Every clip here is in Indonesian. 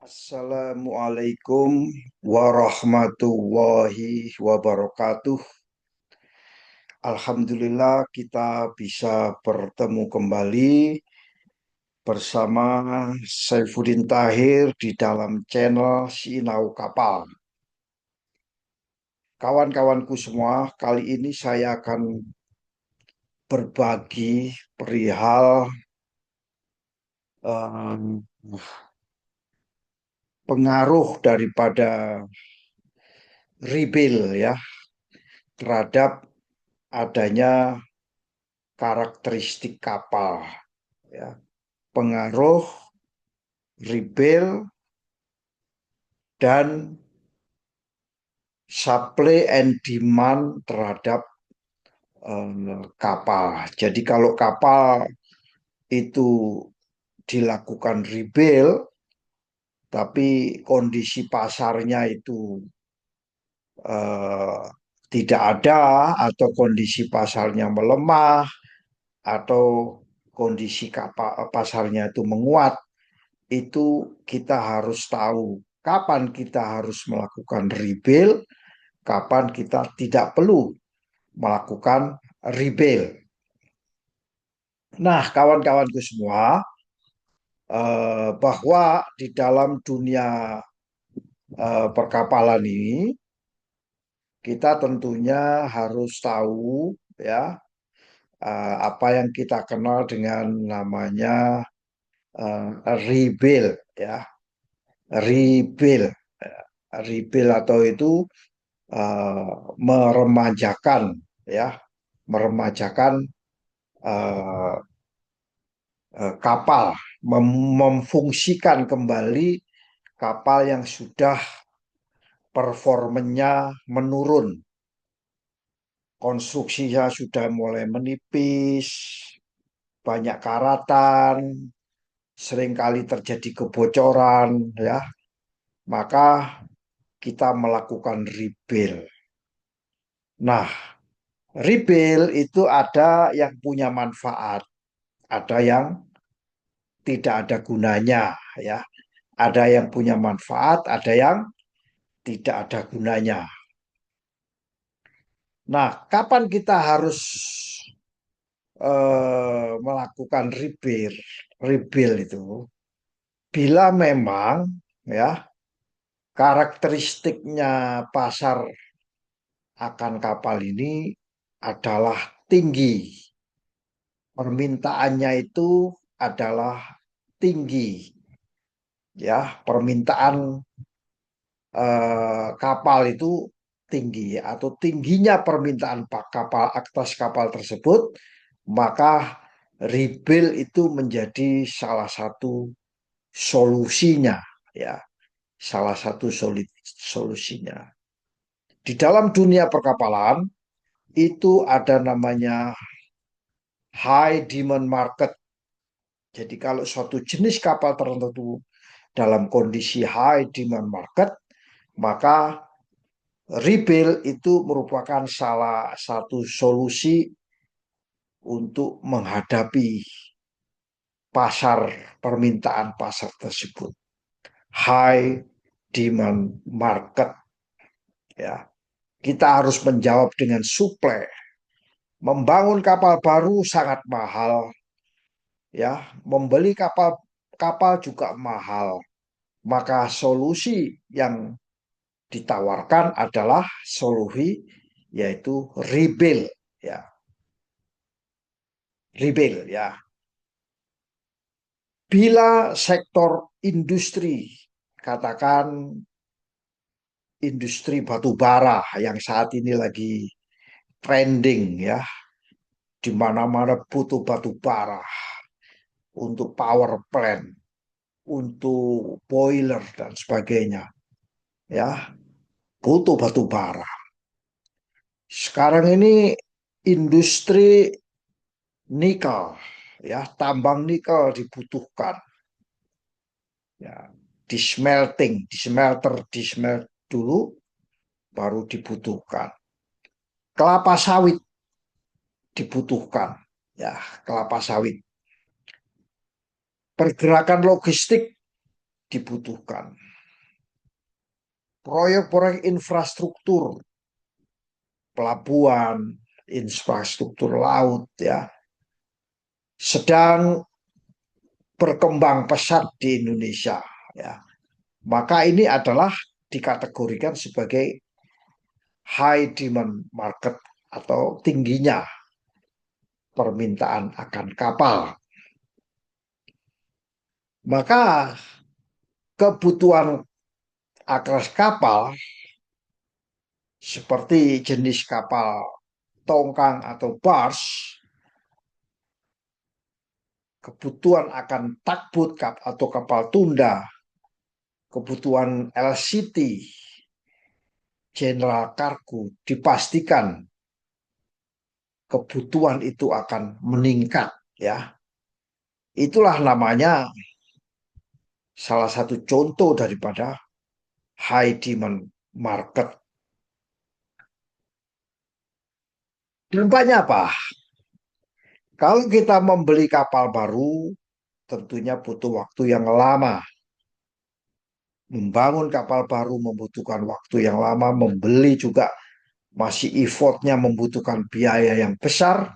Assalamualaikum warahmatullahi wabarakatuh. Alhamdulillah kita bisa bertemu kembali bersama Saifuddin Tahir di dalam channel Sinau Kapal. Kawan-kawanku semua, kali ini saya akan berbagi perihal eh, pengaruh daripada rebuild ya terhadap adanya karakteristik kapal ya. Pengaruh rebuild dan supply and demand terhadap kapal. Jadi kalau kapal itu dilakukan rebuild, tapi kondisi pasarnya itu eh, tidak ada, atau kondisi pasarnya melemah, atau kondisi kapal pasarnya itu menguat, itu kita harus tahu kapan kita harus melakukan rebuild, kapan kita tidak perlu melakukan rebuild. Nah, kawan-kawanku semua, bahwa di dalam dunia perkapalan ini kita tentunya harus tahu ya apa yang kita kenal dengan namanya rebuild ya, rebuild, rebuild atau itu uh, meremajakan ya, meremajakan uh, kapal, memfungsikan kembali kapal yang sudah performanya menurun, konstruksinya sudah mulai menipis, banyak karatan, seringkali terjadi kebocoran ya, maka kita melakukan rebuild. Nah, rebuild itu ada yang punya manfaat, ada yang tidak ada gunanya ya. Ada yang punya manfaat, ada yang tidak ada gunanya. Nah, kapan kita harus melakukan rebuild? Rebuild itu bila memang ya karakteristiknya pasar akan kapal ini adalah tinggi. Permintaannya itu adalah tinggi. Ya, permintaan kapal itu tinggi, atau tingginya permintaan kapal atas kapal tersebut, maka rebuild itu menjadi salah satu solusinya ya, salah satu solusinya. Di dalam dunia perkapalan itu ada namanya high demand market. Jadi kalau suatu jenis kapal tertentu dalam kondisi high demand market, maka rebuild itu merupakan salah satu solusi untuk menghadapi pasar, permintaan pasar tersebut. High demand market ya. Kita harus menjawab dengan supply. Membangun kapal baru sangat mahal ya, membeli kapal kapal juga mahal. Maka solusi yang ditawarkan adalah solusi yaitu rebuild ya, rebuild ya. Bila sektor industri, katakan industri batu bara yang saat ini lagi trending ya, di mana-mana butuh batu bara untuk power plant, untuk boiler dan sebagainya ya, butuh batu bara. Sekarang ini industri nikel ya, tambang nikel dibutuhkan ya, di smelting, di smelter, di smelt dulu baru dibutuhkan. Kelapa sawit dibutuhkan ya, kelapa sawit. Pergerakan logistik dibutuhkan. Proyek-proyek infrastruktur, pelabuhan, infrastruktur laut ya, sedang berkembang pesat di Indonesia ya. Maka ini adalah dikategorikan sebagai high demand market atau tingginya permintaan akan kapal. Maka kebutuhan akan kapal seperti jenis kapal tongkang atau barge, kebutuhan akan tugboat atau kapal tunda, kebutuhan LCT, General Cargo, dipastikan kebutuhan itu akan meningkat ya. Itulah namanya salah satu contoh daripada high demand market. Dampaknya apa? Kalau kita membeli kapal baru, tentunya butuh waktu yang lama. Membangun kapal baru membutuhkan waktu yang lama, membeli juga masih effortnya membutuhkan biaya yang besar.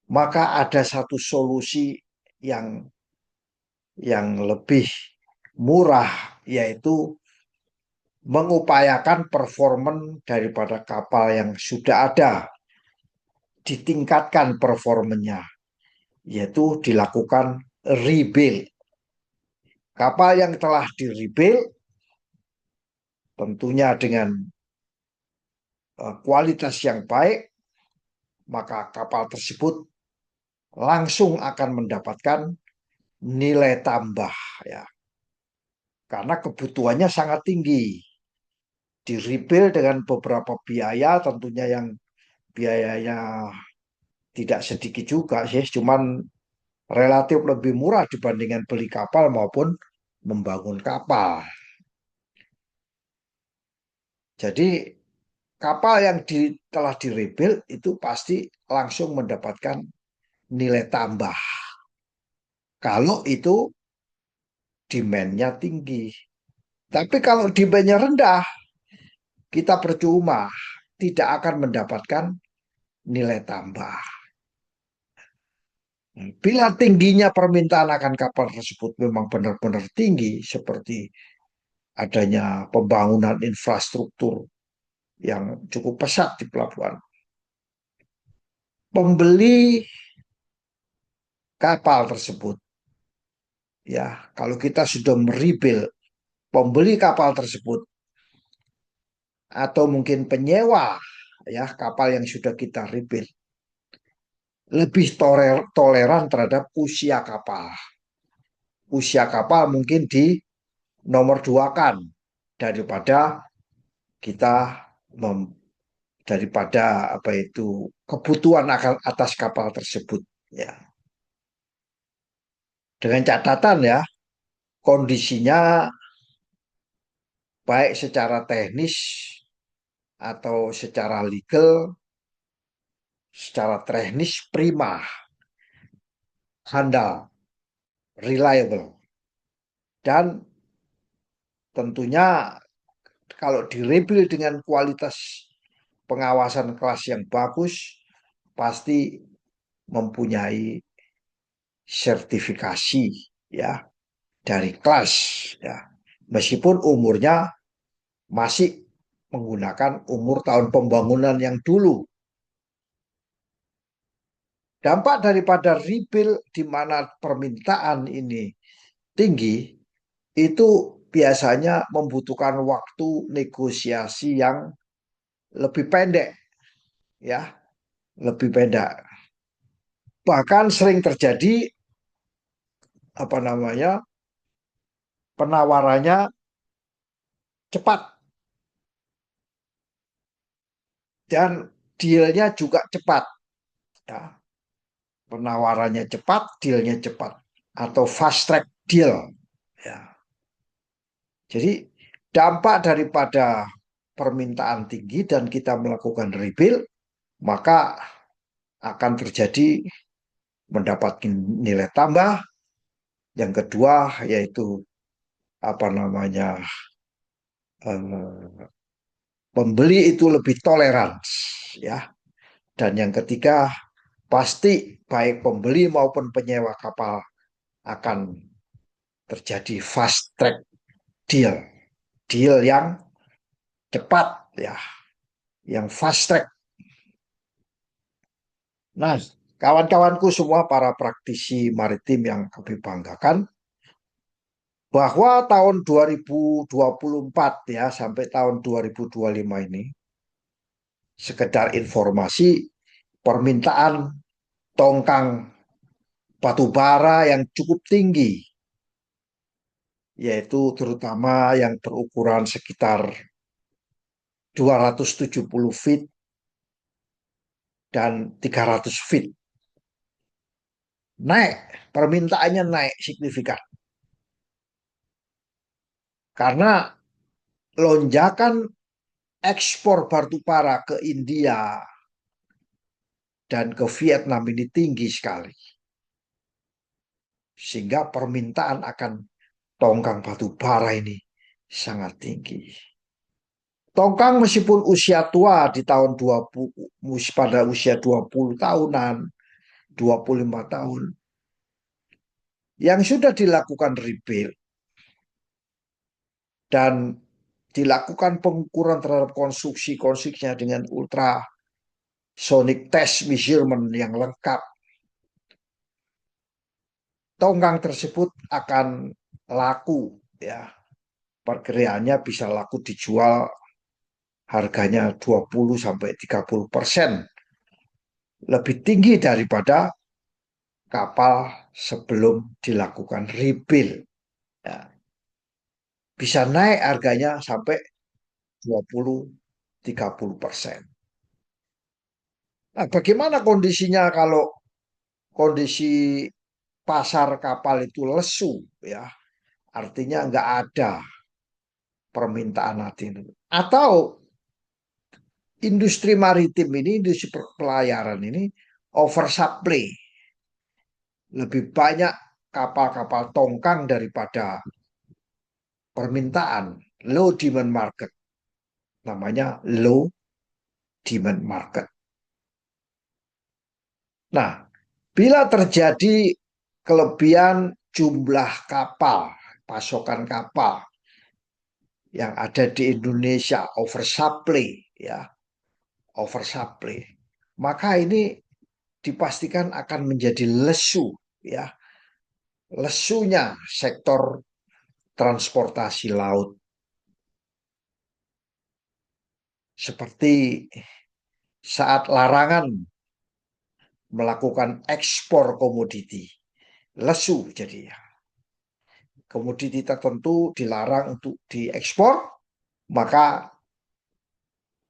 Maka ada satu solusi yang lebih murah, yaitu mengupayakan performan daripada kapal yang sudah ada, ditingkatkan performanya, yaitu dilakukan rebuild. Kapal yang telah direbuild tentunya dengan kualitas yang baik, maka kapal tersebut langsung akan mendapatkan nilai tambah ya. Karena kebutuhannya sangat tinggi. Di rebuild dengan beberapa biaya, tentunya yang biayanya tidak sedikit juga sih, cuman relatif lebih murah dibandingkan beli kapal maupun membangun kapal. Jadi kapal yang telah direbuild itu pasti langsung mendapatkan nilai tambah. Kalau itu demand-nya tinggi. Tapi kalau demand-nya rendah, kita percuma, tidak akan mendapatkan nilai tambah. Bila tingginya permintaan akan kapal tersebut memang benar-benar tinggi, seperti adanya pembangunan infrastruktur yang cukup pesat di pelabuhan, pembeli kapal tersebut, ya, kalau kita sudah merebuild, pembeli kapal tersebut atau mungkin penyewa ya kapal yang sudah kita rebuild lebih toleran terhadap usia kapal. Usia kapal mungkin di nomor dua kan daripada kita daripada apa itu kebutuhan atas kapal tersebut ya. Dengan catatan ya, kondisinya baik secara teknis atau secara legal, secara teknis prima, handal, reliable, dan tentunya kalau direbuild dengan kualitas pengawasan kelas yang bagus, pasti mempunyai sertifikasi ya dari kelas ya. Meskipun umurnya masih menggunakan umur tahun pembangunan yang dulu. Dampak daripada rebuild di mana permintaan ini tinggi, itu biasanya membutuhkan waktu negosiasi yang lebih pendek ya, lebih pendek. Bahkan sering terjadi apa namanya? Penawarannya cepat dan dealnya juga cepat ya. Penawarannya cepat, dealnya cepat atau fast track deal ya. Jadi dampak daripada permintaan tinggi dan kita melakukan rebuild, maka akan terjadi mendapatkan nilai tambah. Yang kedua yaitu apa namanya, eh, pembeli itu lebih toleran, ya. Dan yang ketiga, pasti baik pembeli maupun penyewa kapal akan terjadi fast track deal, deal yang cepat, ya, yang fast track. Nah, kawan-kawanku semua para praktisi maritim yang kami banggakan, bahwa tahun 2024 ya sampai tahun 2025 ini, sekedar informasi, permintaan tongkang batu bara yang cukup tinggi, yaitu terutama yang berukuran sekitar 270 feet dan 300 feet. Naik, permintaannya naik signifikan. Karena lonjakan ekspor batu bara ke India dan ke Vietnam ini tinggi sekali. Sehingga permintaan akan tongkang batu bara ini sangat tinggi. Tongkang meskipun usia tua di tahun 20, pada usia 20 tahunan, 25 tahun, yang sudah dilakukan rebuild dan dilakukan pengukuran terhadap konstruksinya dengan ultrasonic test measurement yang lengkap, tongkang tersebut akan laku, ya. Perkiraannya bisa laku dijual harganya 20 sampai 30% lebih tinggi daripada kapal sebelum dilakukan rebuild. Ya, bisa naik harganya sampai 20-30%. Nah, bagaimana kondisinya kalau kondisi pasar kapal itu lesu, ya? Artinya nggak ada permintaan hati. Atau industri maritim ini, industri pelayaran ini oversupply. Lebih banyak kapal-kapal tongkang daripada permintaan. Low demand market. Namanya low demand market. Nah, bila terjadi kelebihan jumlah kapal, pasokan kapal yang ada di Indonesia oversupply, ya, oversupply, maka ini dipastikan akan menjadi lesu, ya, lesunya sektor transportasi laut, seperti saat larangan melakukan ekspor komoditi, lesu jadi, ya. Komoditi tertentu dilarang untuk diekspor, maka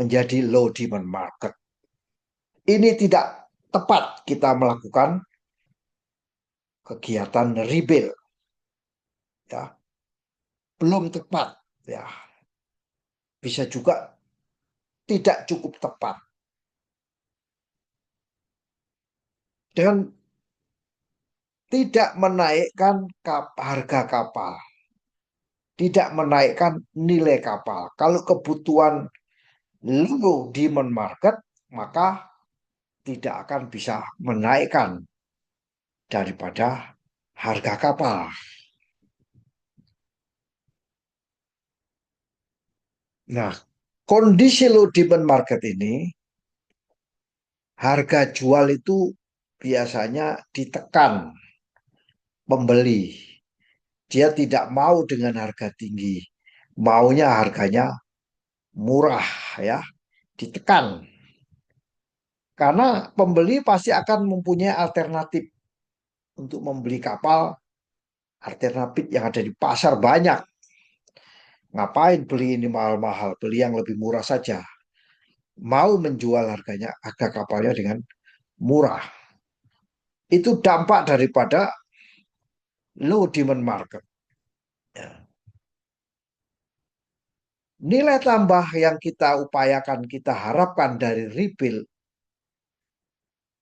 menjadi low demand market. Ini tidak tepat kita melakukan kegiatan rebuild, ya. Belum tepat, ya. Bisa juga tidak cukup tepat. Dan tidak menaikkan harga kapal, tidak menaikkan nilai kapal. Kalau kebutuhan low demand market, maka tidak akan bisa menaikkan daripada harga kapal. Nah, kondisi low demand market ini, harga jual itu biasanya ditekan pembeli. Dia tidak mau dengan harga tinggi, maunya harganya murah, ya, ditekan. Karena pembeli pasti akan mempunyai alternatif untuk membeli kapal, alternatif yang ada di pasar banyak. Ngapain beli ini mahal-mahal, beli yang lebih murah saja. Mau menjual harga kapalnya dengan murah. Itu dampak daripada low demand market. Ya. Nilai tambah yang kita upayakan, kita harapkan dari rebuild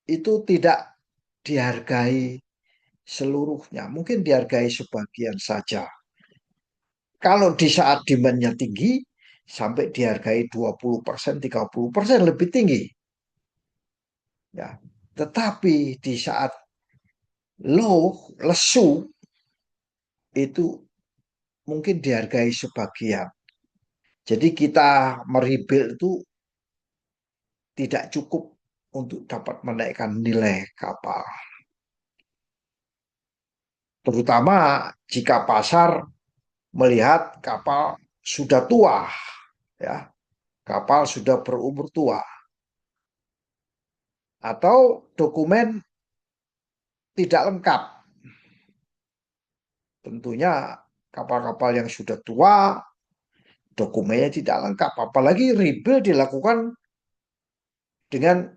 itu tidak dihargai seluruhnya, mungkin dihargai sebagian saja. Kalau di saat demand-nya tinggi, sampai dihargai 20%, 30% lebih tinggi. Ya. Tetapi di saat low, lesu, itu mungkin dihargai sebagian. Jadi kita merebuild itu tidak cukup untuk dapat menaikkan nilai kapal. Terutama jika pasar melihat kapal sudah tua, ya, kapal sudah berumur tua, atau dokumen tidak lengkap. Tentunya kapal-kapal yang sudah tua, dokumennya tidak lengkap. Apalagi rebuild dilakukan dengan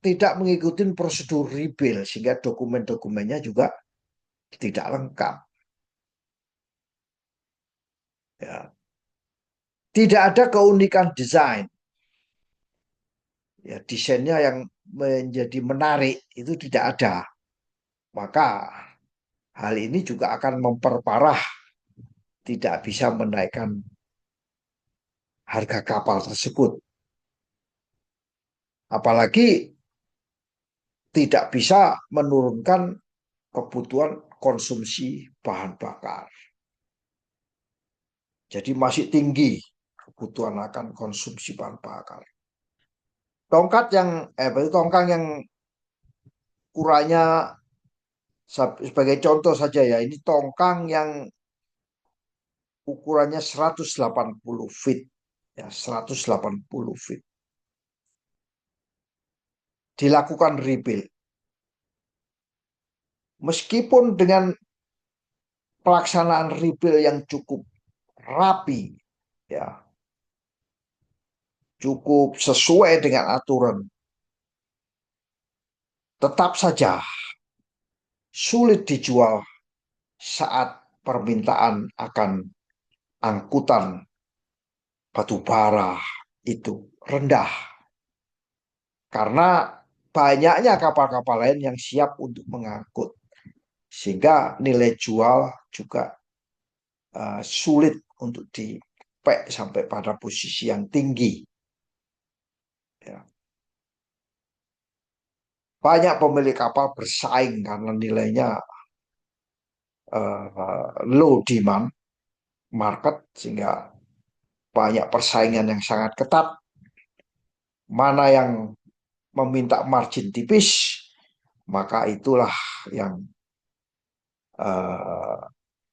tidak mengikuti prosedur rebuild, sehingga dokumen-dokumennya juga tidak lengkap. Ya. Tidak ada keunikan desain. Ya, desainnya yang menjadi menarik itu tidak ada. Maka hal ini juga akan memperparah, tidak bisa menaikkan harga kapal tersebut. Apalagi tidak bisa menurunkan kebutuhan konsumsi bahan bakar. Jadi masih tinggi kebutuhan akan konsumsi bahan bakar. Tongkat yang tongkang yang ukurannya sebagai contoh saja ya, ini tongkang yang ukurannya 180 feet ya, 180 feet. Dilakukan rebuild. Meskipun dengan pelaksanaan rebuild yang cukup rapi ya, cukup sesuai dengan aturan, tetap saja sulit dijual saat permintaan akan angkutan batu bara itu rendah. Karena banyaknya kapal-kapal lain yang siap untuk mengangkut. Sehingga nilai jual juga sulit untuk dipek sampai pada posisi yang tinggi. Ya. Banyak pemilik kapal bersaing karena nilainya low demand market, sehingga banyak persaingan yang sangat ketat. Mana yang meminta margin tipis, maka itulah yang uh,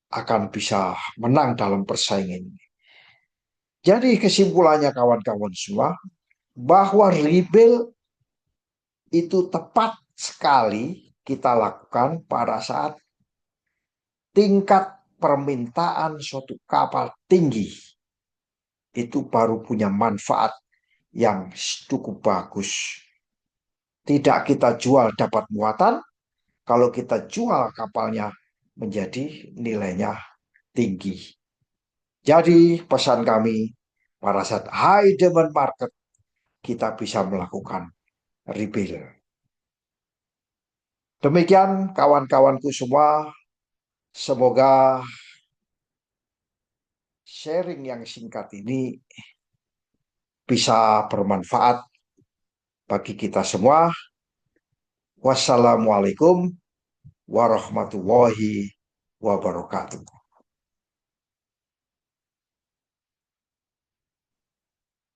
akan bisa menang dalam persaingan ini. Jadi kesimpulannya kawan-kawan semua, bahwa rebuild itu tepat sekali kita lakukan pada saat tingkat permintaan suatu kapal tinggi. Itu baru punya manfaat yang cukup bagus. Tidak kita jual dapat muatan, kalau kita jual kapalnya menjadi nilainya tinggi. Jadi pesan kami, pada saat high demand market, kita bisa melakukan rebuild. Demikian kawan-kawanku semua, semoga sharing yang singkat ini bisa bermanfaat bagi kita semua. Wassalamualaikum warahmatullahi wabarakatuh.